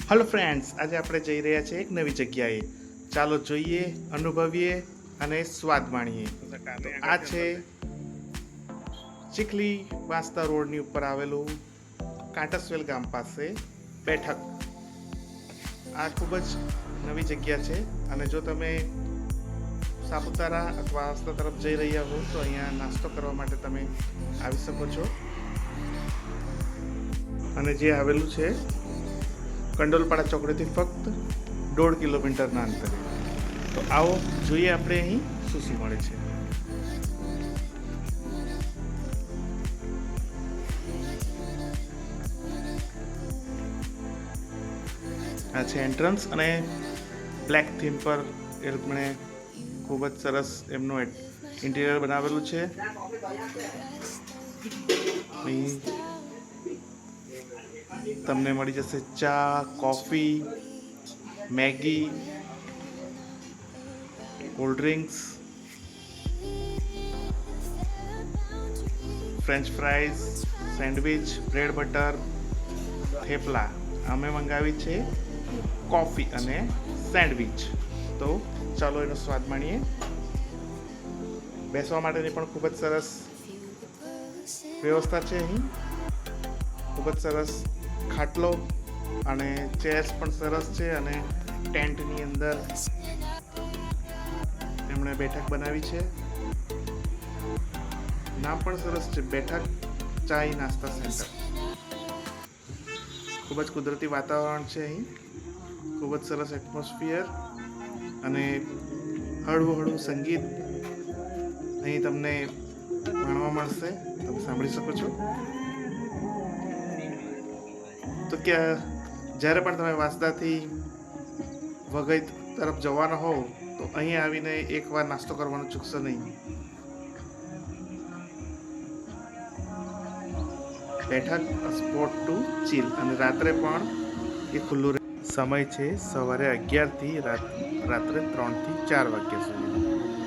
Hello friends, आज આપણે જઈ રહ્યા છીએ એક નવી જગ્યાએ. ચાલો જોઈએ, અનુભવીએ અને સ્વાદ માણીએ. તો આ છે ચીખલી વાંસદા રોડની ઉપર આવેલું કાંટસવેલ ગામ પાસે બેઠક. આ ખૂબ જ નવી જગ્યા છે અને જો તમે સાપુતારા અથવા વાંસદા તરફ જઈ રહ્યા હો તો અહીંયા નાસ્તો કરવા માટે તમે આવી શકો છો. અને જે આવેલું છે કંડોલપાડા ચોકડીથી ફક્ત 1.5 કિલોમીટરના અંતરે. તો આવો જોઈએ આપણે અહીં શું શું મળે છે. આ છે એન્ટ્રન્સ અને બ્લેક થીમ પર એ લોકોને ખૂબ જ સરસ એમનું ઇન્ટિરિયર બનાવેલું છે. અહીં તમને મળી જશે ચા, coffee, Maggi, cold drinks, French fries, sandwich, bread butter, thepla. અમે મંગાવી છે કોફી અને સેન્ડવિચ. તો ચાલો એનો સ્વાદ માણીએ. બેસવા માટેની પણ ખૂબ જ સરસ વ્યવસ્થા છે અહીં. ખૂબ જ સરસ ખાટલો અને ચેર્સ પણ સરસ છે અને ટેન્ટની અંદર એમણે બેઠક બનાવી છે. નામ પણ સરસ છે, બેઠક ચાય નાસ્તા સેન્ટર. ખૂબ જ કુદરતી વાતાવરણ છે અહીં, ખૂબ જ સરસ એટમોસ્ફિયર અને હળવું હળવું સંગીત અહીં તમને માણવા મળશે. તમે સાંભળી શકો છો. તો કે જ્યારે પણ તમે વાંસદાથી વઘઈ તરફ જવાના હોવ તો અહીં આવીને એકવાર નાસ્તો કરવાનું ચૂકશો નહીં. બેઠક સ્પોટ ટુ ચીલ અને રાત્રે પણ એ ખુલ્લું રહે. સમય છે સવારે 11 થી રાત્રે 3 થી 4 વાગ્યા સુધી.